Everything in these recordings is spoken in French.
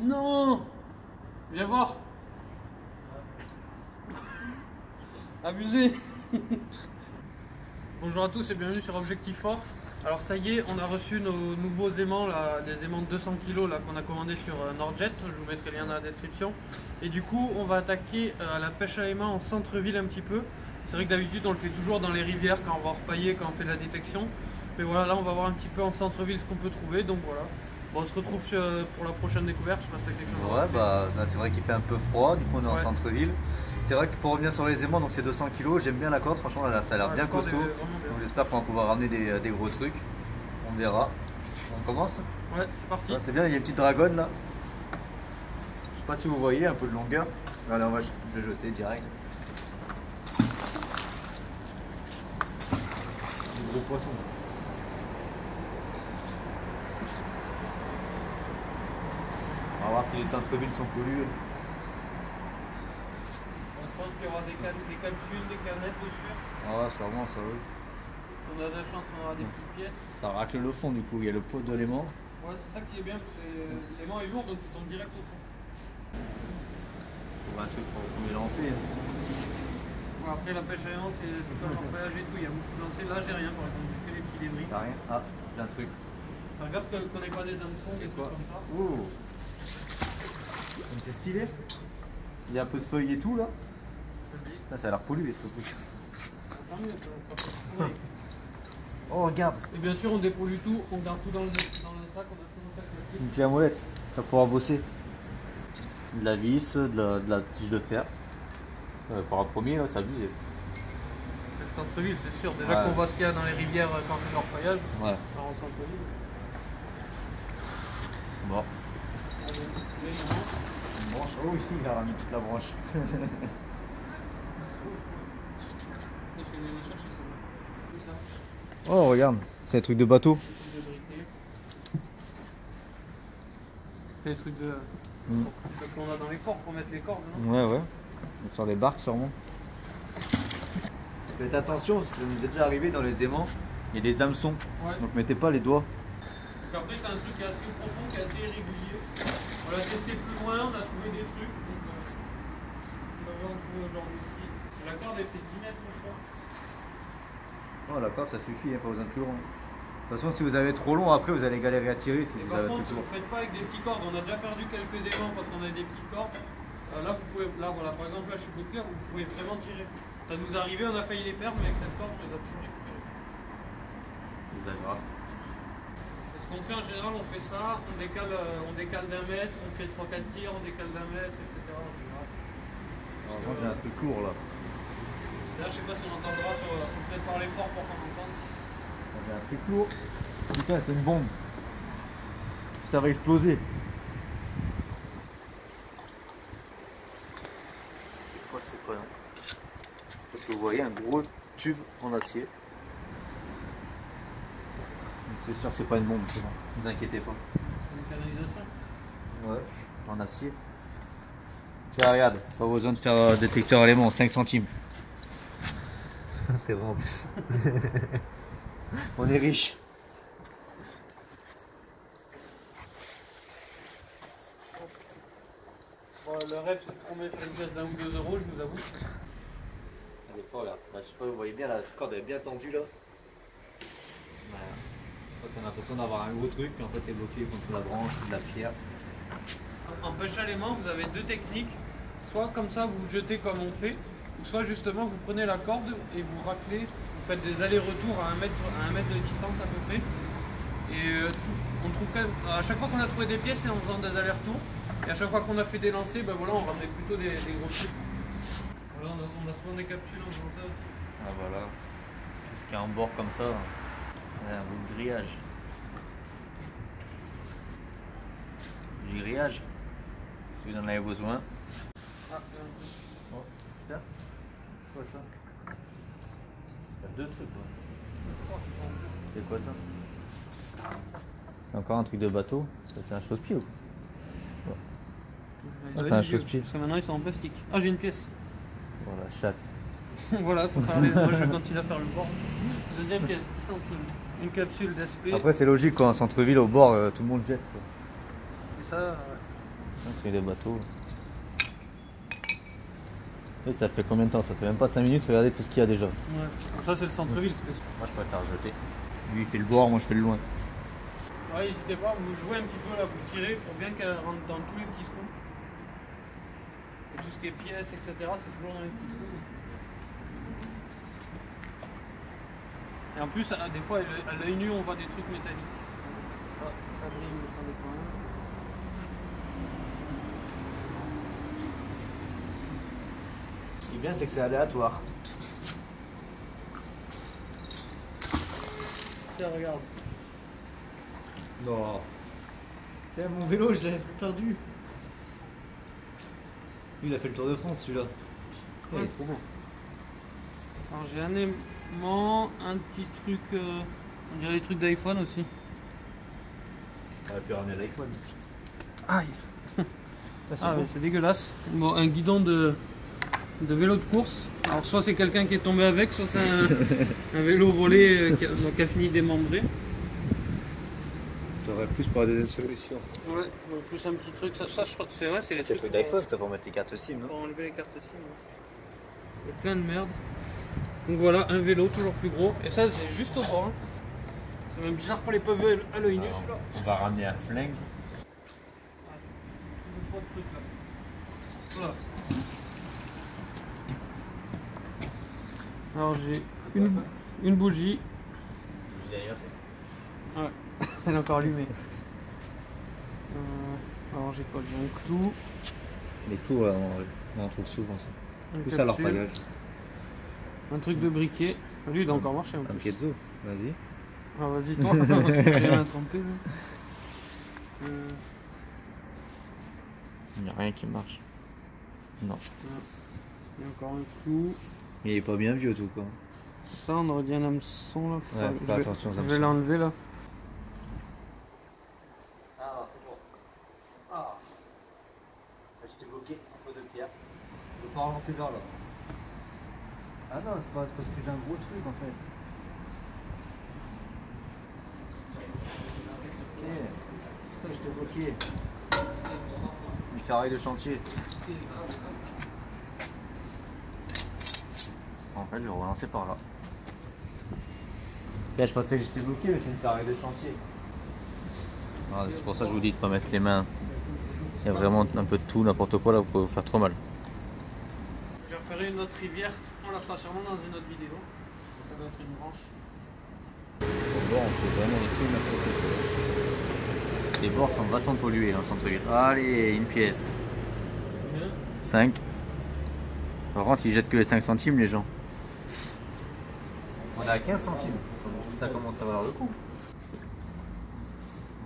Non. Viens voir. Abusé. Bonjour à tous et bienvenue sur Objectif Fort. Alors ça y est, on a reçu nos nouveaux aimants, là, des aimants de 200 kg qu'on a commandés sur Nordjet. Je vous mettrai le lien dans la description. Et du coup, on va attaquer à la pêche à aimants en centre-ville un petit peu. C'est vrai que d'habitude, on le fait toujours dans les rivières quand on va repailler, quand on fait de la détection. Mais voilà, là, on va voir un petit peu en centre-ville ce qu'on peut trouver. Donc voilà. Bon, on se retrouve pour la prochaine découverte. Je sais pas si t'as quelque chose à Ouais, bah là, c'est vrai qu'il fait un peu froid. Du coup, on est en centre-ville. C'est vrai que pour revenir sur les aimants, donc c'est 200 kg. J'aime bien la corde. Franchement, là, ça a l'air bien costaud. Donc j'espère qu'on va pouvoir ramener des gros trucs. On verra. On commence? Ouais, c'est parti. C'est bien, il y a une petite dragonne là. Je sais pas si vous voyez un peu de longueur. Allez, on va le jeter direct. Un gros poisson. On va voir si les centres-villes sont pollués. Je pense qu'il y aura des capsules, des canettes dessus. Ah, sûrement, ça oui. Si on a de la chance, on aura des petites pièces. Ça racle le fond du coup, il y a le pot de l'aimant. Ouais, c'est ça qui est bien, parce que l'aimant est lourd donc il tombe direct au fond. Trouver un truc pour les lancer. Ouais, après la pêche à l'aimant, c'est tout un employage et tout, il y a beaucoup de lancers. Là, j'ai rien par exemple, j'ai que les petits débris. T'as rien? Ah, j'ai un truc. Faire gaffe qu'on n'ait pas des hameçons, des trucs comme ça. Oh, c'est stylé. Il y a un peu de feuilles et tout là. Vas-y. Ça a l'air pollué ce truc. Tant mieux, ça peut se Oh, regarde. Et bien sûr, on dépollue tout, on garde tout dans le sac, on a tout dans le sac plastique. Une clé à molette, ça pourra bosser. De la vis, de la tige de fer. Pour un premier, là, c'est abusé. C'est le centre-ville, c'est sûr. Déjà qu'on voit ce qu'il y a dans les rivières quand on fait leur voyage. Ouais. En centre-ville. Bon. Allez, une branche. Oh, ici, il a ramené toute la branche. Oh, regarde, c'est un truc de bateau. C'est des trucs de. qu'on a dans les ports pour mettre les cordes, non? Ouais, ouais. Sur des barques, sûrement. Faites attention, ça nous est déjà arrivé dans les aimants, il y a des hameçons. Ouais. Donc mettez pas les doigts. Donc après, c'est un truc qui est assez profond, qui est assez irrégulier. On l'a testé plus loin, on a trouvé des trucs. Donc, on va en trouver aujourd'hui ici. La corde, elle fait 10 mètres, je crois. Oh, la corde, ça suffit, hein, pas besoin de plus long. De toute façon, si vous avez trop long, après vous allez galérer à tirer. Si vous par avez contre, ne faites pas avec des petites cordes. On a déjà perdu quelques aimants parce qu'on avait des petites cordes. Là, vous pouvez, là, voilà, par exemple, là, chez Boutler, vous pouvez vraiment tirer. Ça nous est arrivé, on a failli les perdre, mais avec cette corde, on les a toujours récupérés. C'est pas grave. Ce qu'on fait en général, on fait ça, on décale d'un mètre, on fait 3-4 tirs, on décale d'un mètre, etc. En général. Alors, moi, j'ai un truc lourd là. Là, je sais pas si on entendra, faut peut-être parler fort pour qu'on entende. J'ai un truc lourd. Putain, c'est une bombe. Ça va exploser. C'est quoi là? Parce que vous voyez un gros tube en acier. C'est sûr que c'est pas une bombe, c'est bon. Ne vous inquiétez pas. Une canalisation? Ouais, en acier. Tiens, regarde, pas besoin de faire détecteur élément, 5 centimes. C'est vrai en plus. On est riche. Bon, le rêve, c'est qu'on met sur une pièce d'1 ou 2 euros, je vous avoue. Elle est forte là. Bah, je sais pas, vous voyez bien, la corde est bien tendue là. Voilà. On a l'impression d'avoir un gros truc, mais en fait, est bloqué contre la branche, de la pierre. En pêche à l'aimant, vous avez deux techniques. Soit comme ça, vous jetez comme on fait, ou soit justement, vous prenez la corde et vous raclez, vous faites des allers-retours à 1 mètre de distance à peu près. Et on trouve quand même, à chaque fois qu'on a trouvé des pièces, c'est en faisant des allers-retours. Et à chaque fois qu'on a fait des lancers, ben voilà, on ramenait plutôt des gros trucs. Voilà, on a souvent des capsules en faisant ça aussi. Ah voilà, tout ce qui est en bord comme ça, un bout de grillage. Du grillage, si vous en avez besoin. Ah, oh, putain, c'est quoi ça? Il y a deux trucs. Ouais. C'est quoi ça? C'est encore un truc de bateau. Ça c'est un chausse-pied ou quoi? Ah, t'as un chausse-pied. Parce que maintenant ils sont en plastique. Ah, j'ai une pièce. Voilà, chatte. Voilà, faut faire les. Moi je continue à faire le bord. Deuxième pièce, 10 centimes. Une capsule d'SP. Après, c'est logique, quoi, en centre-ville, au bord, tout le monde jette. Quoi. Et ça, Un truc de bateau. Et ça fait combien de temps? Ça fait même pas 5 minutes, regardez tout ce qu'il y a déjà. Ouais. Ça c'est le centre-ville. Moi je préfère jeter. Lui il fait le bord, moi je fais le loin. Ouais, n'hésitez pas, vous jouez un petit peu là, vous tirez pour bien qu'elle rentre dans tous les petits trous. Et tout ce qui est pièces, etc., c'est toujours dans les petits trous. Et en plus, des fois, à l'œil nu, on voit des trucs métalliques. Ça brille, mais ça dépend. Ce qui est bien, c'est que c'est aléatoire. Tiens, regarde. Non. Tiens, mon vélo, je l'ai perdu. Lui, il a fait le Tour de France, celui-là. Il est trop beau. Alors, j'ai un aimant, un petit truc, on dirait les trucs d'iPhone aussi. On aurait pu ramener l'iPhone. Aïe. Ah, ouais, c'est dégueulasse. Bon, un guidon de vélo de course. Alors, soit c'est quelqu'un qui est tombé avec, soit c'est un vélo volé qui a fini démembré. T'aurais plus pour la deuxième solution. Ouais, en plus un petit truc, ça je crois que c'est vrai, c'est les trucs d'iPhone, ça pour mettre les cartes SIM, non? Pour enlever les cartes SIM. Il y a plein de merde. Donc voilà, un vélo toujours plus gros. Et ça, c'est juste au bord. Hein. C'est même bizarre pour les peuvent à l'œil nu, celui-là. On va ramener un flingue. Voilà. Alors j'ai une bougie. Derrière, c'est. Ouais, elle est encore allumée. Alors j'ai quoi? J'ai un clou. Les clous, on en trouve souvent ça. Tout ça leur pagage. Un truc de briquet. Lui il doit encore marcher en plus. Un piezo, vas-y. Ah vas-y toi, j'ai rien trempé là. Il n'y a rien qui marche. Non. Il y a encore un clou. Il est pas bien vieux tout quoi. Ça on aurait dit un hameçon là. Ouais, fais attention aux hameçons. Je vais l'enlever là. Ah c'est bon. Ah. J'étais bloqué, faute de pierre. Je peux pas relancer vers là. Ah non, c'est pas parce que j'ai un gros truc en fait. Ok. Ça j'étais bloqué. Du ferraille de chantier. En fait, je vais relancer par là. Là, je pensais que j'étais bloqué, mais c'est une ferraille de chantier. Ah, c'est pour ça que je vous dis de ne pas mettre les mains. Il y a vraiment un peu de tout, n'importe quoi là, vous pouvez vous faire trop mal. J'ai repéré une autre rivière, on la fera sûrement dans une autre vidéo. Ça doit être une branche. Bon, on peut vraiment les tout n'importe quoi. Les bords sont vachement pollués dans le centre-ville. Allez, une pièce. 5. Par contre, ils jettent que les 5 centimes, les gens. On est à 15 centimes. Ça commence à valoir le coup.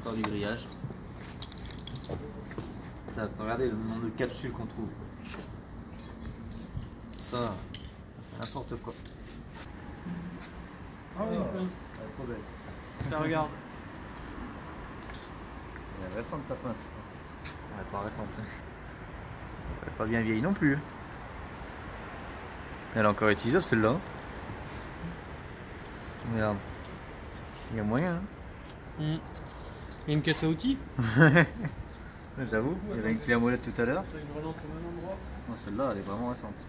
Encore du grillage. Regardez le nombre de capsules qu'on trouve. Ça, c'est n'importe quoi. Ah oui, trop belle. ça regarde. Elle est récente ta pince. Elle est pas récente. Elle est pas bien vieille non plus. Elle est encore utilisable celle-là. Regarde. Il y a moyen. Hein. Il y a une caisse à outils. J'avoue, il y avait une clé à molette tout à l'heure. Je relance au même endroit. Non, celle-là, elle est vraiment récente.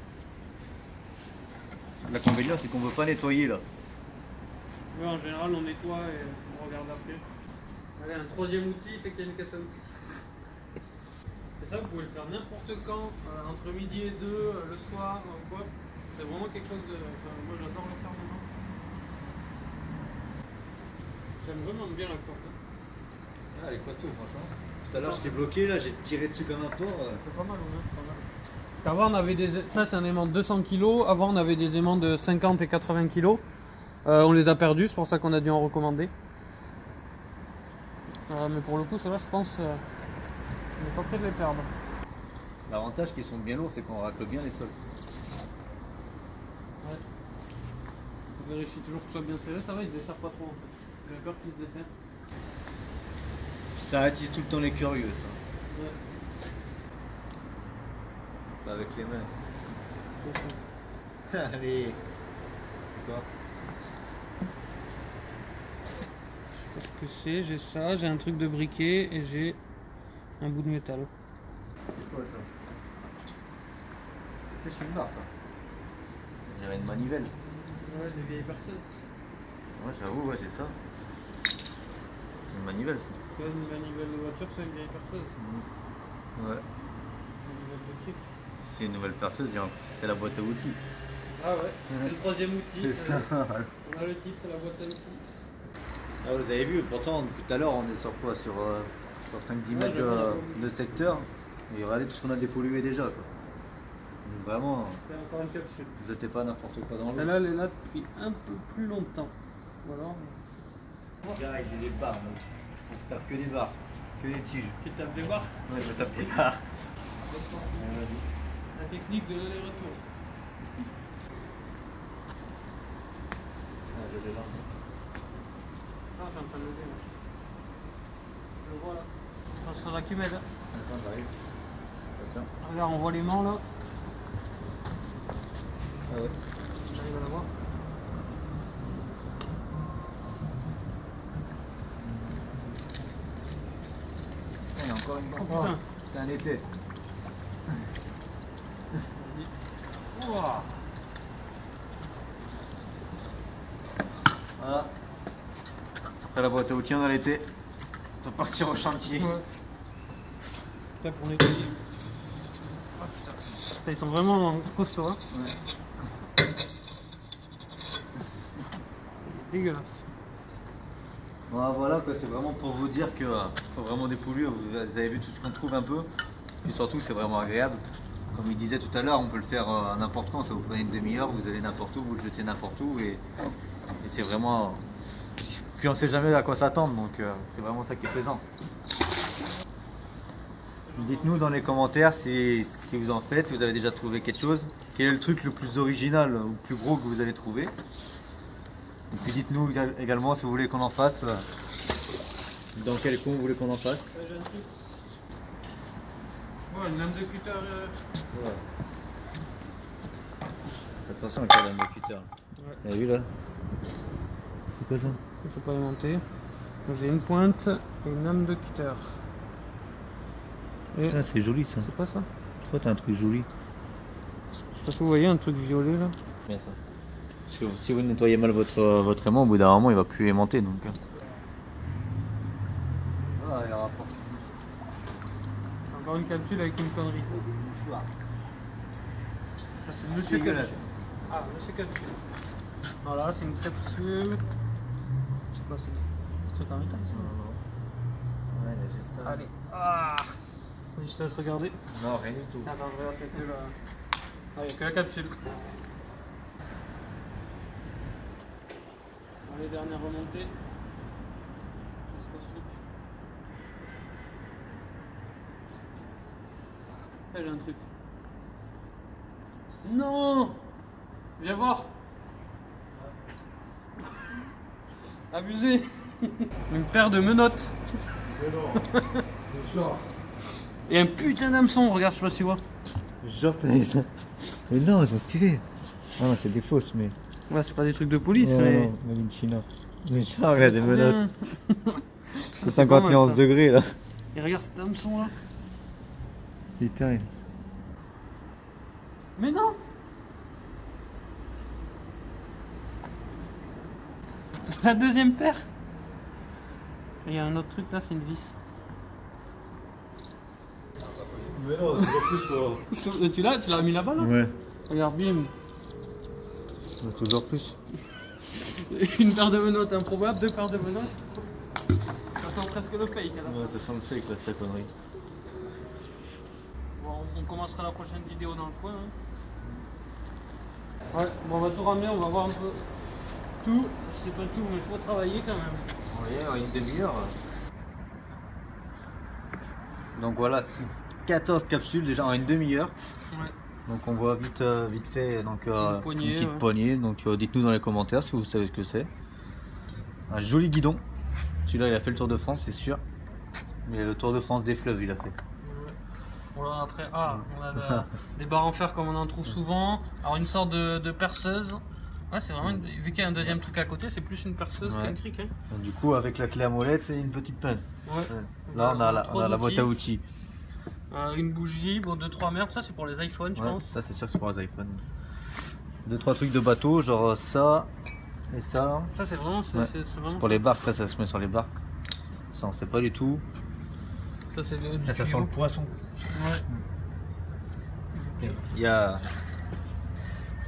L'inconvénient, c'est qu'on ne veut pas nettoyer là. Ouais, en général, on nettoie et on regarde après. Allez, un troisième outil, c'est qu'il y a une caisse à outils. Et ça, vous pouvez le faire n'importe quand, entre midi et 2, le soir, ou quoi. C'est vraiment quelque chose de... Enfin, moi, j'adore le faire maintenant. J'aime vraiment bien la corde. Ah, elle est costaud, franchement. Tout à l'heure, j'étais bloqué, là, j'ai tiré dessus comme un porc. C'est pas mal, ouais, pas mal. Avant, on avait des... Ça, c'est un aimant de 200 kg. Avant, on avait des aimants de 50 et 80 kg. On les a perdus, c'est pour ça qu'on a dû en recommander. Mais pour le coup, ceux-là, je pense, on n'est pas prêt de les perdre. L'avantage qu'ils sont bien lourds, c'est qu'on racle bien les sols. Ouais. On vérifie toujours que ce soit bien serré. Ça va, il se desserre pas trop en fait. J'ai peur qu'il se desserre. Ça attise tout le temps les curieux, ça. Ouais. Pas avec les mains. Allez. C'est quoi? Je sais pas ce que c'est. J'ai ça, j'ai un truc de briquet et j'ai un bout de métal. C'est quoi ça? C'est qu'est-ce qu'une barre ça? Il y avait une manivelle. Ouais, des vieilles perceuses. Ouais, j'avoue, ouais, c'est ça. C'est une manivelle ça. Tu vois, une manivelle de voiture, c'est une vieille perceuse. Ouais. Une manivelle de truc. C'est une nouvelle perceuse, c'est la boîte à outils. Ah ouais, c'est le troisième outil. C'est ça. On a le titre, la boîte à outils. Ah, vous avez vu, pourtant tout à l'heure on est sur quoi? Sur 5-10 mètres de secteur. Et regardez tout ce qu'on a dépollué déjà. Quoi. Donc vraiment, C'est encore une capsule. jetez pas n'importe quoi dans l'eau. Celle-là, elle est là depuis un peu plus longtemps. Voilà. Gars, j'ai des barres, donc je tape que des barres, que des tiges. Tu tapes des barres. Ouais, je tape des barres. La technique de l'aller-retour. Ah, j'ai des barres. Ah, je suis en train de le lever. Je le vois là. Il faudra que tu m'aides. Attends, j'arrive. Attention. Regarde, on voit les mains là. Ah ouais. J'arrive à la voir. Il y a encore une barre. Oh putain. C'est un été. Vas-y. Ouah. Voilà. Après la boîte à outils, on a l'été. On peut partir au chantier. Ouais. Prêt pour nettoyer. Ah putain. Putain, ils sont vraiment costauds. Hein. Ouais. C'est dégueulasse. Voilà quoi, c'est vraiment pour vous dire que faut vraiment dépolluer. Vous avez vu tout ce qu'on trouve un peu. Et surtout, c'est vraiment agréable. Comme il disait tout à l'heure, on peut le faire à n'importe quand. Ça vous prenez une demi-heure, vous allez n'importe où, vous le jetez n'importe où. Et c'est vraiment. Puis on sait jamais à quoi s'attendre, donc c'est vraiment ça qui est plaisant. Dites-nous dans les commentaires si vous en faites, si vous avez déjà trouvé quelque chose. Quel est le truc le plus original ou le plus gros que vous avez trouvé? Et puis dites-nous également si vous voulez qu'on en fasse. Dans quel coin vous voulez qu'on en fasse? J'ai un truc. Ouais, une lame de cutter. Ouais. Attention avec la lame de cutter. Ouais. Vous avez vu là? C'est quoi ça? Il faut pas les monter. J'ai une pointe et une lame de cutter. Et Ah, c'est joli ça. c'est pas ça? Je crois que t'as un truc joli. Je sais pas si vous voyez un truc violet là. Bien ça. Parce que si vous nettoyez mal votre aimant, au bout d'un moment il va plus aimanter donc. Ah, il rapporte. Encore une capsule avec une connerie. Mouchoir. Ah, c'est Monsieur Capsule. Ah, Monsieur Capsule. Voilà, c'est une capsule. C'est quoi, c'est un truc en métal ça? Ouais, il y a juste ça. Allez. Ah. Vas-y, je te laisse regarder. Non, rien du tout. Attends, je regarde, c'est que la... Ah, il n'y a que la capsule. Allez, dernière remontée. Qu'est-ce que ce truc? Là, j'ai un truc. Non! Viens voir! Abusé! Une paire de menottes! Et un putain d'hameçon, regarde, je sais pas si tu vois. Genre, t'as ça. Mais non, ils sont stylés. Ah non, c'est des fausses, mais. Ouais, c'est pas des trucs de police, Ouais, mais. non, mais une China. Mais genre, regarde des menottes. C'est C'est pas 50 mal, nuances ça. degrés là. Et regarde cet hameçon là. Putain. Mais non! La deuxième paire! Il y a un autre truc là, c'est une vis. Mais non, toujours plus quoi. Tu l'as mis là-bas là? Ouais, Regarde bien. toujours plus. Une paire de menottes improbable, deux paires de menottes. Ça sent presque le fake là. Ouais, ça sent le fake là, cette connerie. Bon, on commencera la prochaine vidéo dans le coin. Hein. Ouais, bon, on va tout ramener, on va voir un peu tout. C'est pas tout, mais il faut travailler quand même. Ouais, une demi-heure. Donc voilà, 14 capsules déjà en une demi-heure. Ouais. Donc on voit vite fait donc, Une poignée, une petite ouais. poignée. Donc dites-nous dans les commentaires si vous savez ce que c'est. Un joli guidon. Celui-là il a fait le Tour de France, c'est sûr. Mais le Tour de France des fleuves il a fait. Ouais. Voilà, après, on a des barres en fer comme on en trouve souvent. Alors une sorte de perceuse. Ouais, c'est vraiment, vu qu'il y a un deuxième truc à côté, c'est plus une perceuse Ouais. qu'un cric. Hein. Donc, du coup avec la clé à molette et une petite pince. Ouais. Là on a trois la boîte à outils. outils. Une bougie, bon 2-3 merdes, ça c'est pour les iPhones je pense. Ça c'est sûr que c'est pour les iPhones. 2-3 trucs de bateau, genre ça et ça. Ça c'est vraiment, c'est vraiment pour les barques, ça se met sur les barques. Ça on sait pas du tout. Ça c'est ça sent le poisson. Ouais. Il y a...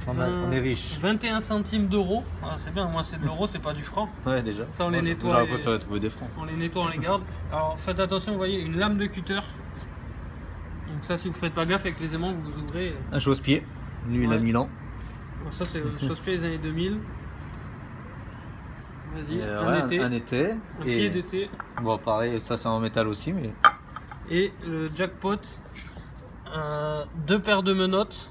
On est riche. 21 centimes d'euros, c'est bien, moi c'est de l'euro, c'est pas du franc. Ouais déjà. Ça on les nettoie. J'aurais préféré trouver des francs. On les nettoie, on les garde. Alors faites attention, vous voyez une lame de cutter. Donc ça si vous faites pas gaffe avec les aimants, vous ouvrez. Un chausse-pied, lui il a 1000 ans. Alors, ça c'est le chausse-pied des années 2000. Vas-y, un été. Un pied d'été. Bon pareil, ça c'est en métal aussi mais... Et le jackpot, 2 paires de menottes.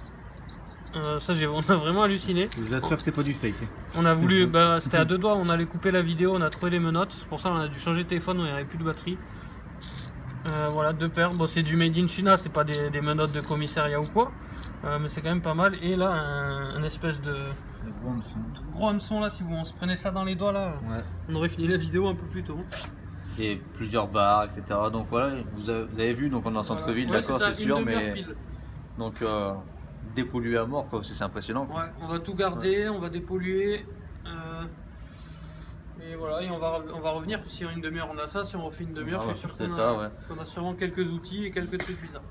Ça on a vraiment halluciné. Je vous assure que c'est pas du fake. On a voulu, c'était à 2 doigts, on allait couper la vidéo, on a trouvé les menottes. Pour ça on a dû changer de téléphone, on n'y avait plus de batterie. Voilà, 2 paires, bon c'est du made in China, c'est pas des menottes de commissariat ou quoi. Mais c'est quand même pas mal. Et là un espèce de gros hameçon là, si on se prenait ça dans les doigts là, on aurait fini la vidéo un peu plus tôt. Et plusieurs bars, etc. Donc voilà, vous avez vu, donc on est en centre-ville, d'accord, c'est sûr, mais pile. Donc dépolluer à mort, quoi, parce que c'est impressionnant. Ouais, on va tout garder, on va dépolluer. Et voilà, et on va revenir. Si en une demi-heure on a ça, si on refait une demi-heure, je suis sûr qu'on a sûrement quelques outils et quelques trucs bizarres.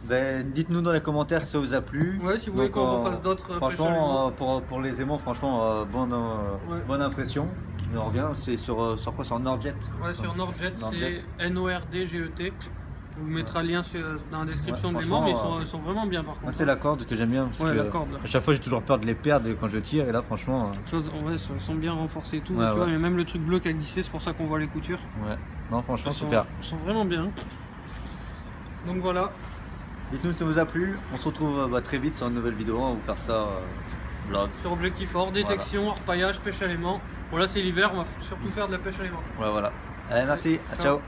Ben, dites-nous dans les commentaires si ça vous a plu. Ouais, si vous voulez qu'on refasse d'autres. Franchement, pour les aimants, franchement, bonne impression. On revient, c'est sur quoi? Sur Nordjet. Ouais, sur Nordjet, c'est Nordget. On vous mettra le lien dans la description de l'aimant, mais ils sont vraiment bien par contre. Moi, c'est la corde que j'aime bien. Parce que la corde, là. À chaque fois, j'ai toujours peur de les perdre quand je tire, et là, franchement. Ils sont bien renforcés et tout. Tu vois, mais même le truc bleu qui a glissé, c'est pour ça qu'on voit les coutures. Ouais, non, franchement, super. Ils sont vraiment bien. Donc voilà. Dites-nous si ça vous a plu. On se retrouve très vite sur une nouvelle vidéo. On va vous faire ça vlog. Sur objectif hors détection, hors paillage, pêche à l'aimant. Bon, là, c'est l'hiver, on va surtout faire de la pêche à l'aimant. Ouais, voilà. Allez, merci. Ciao.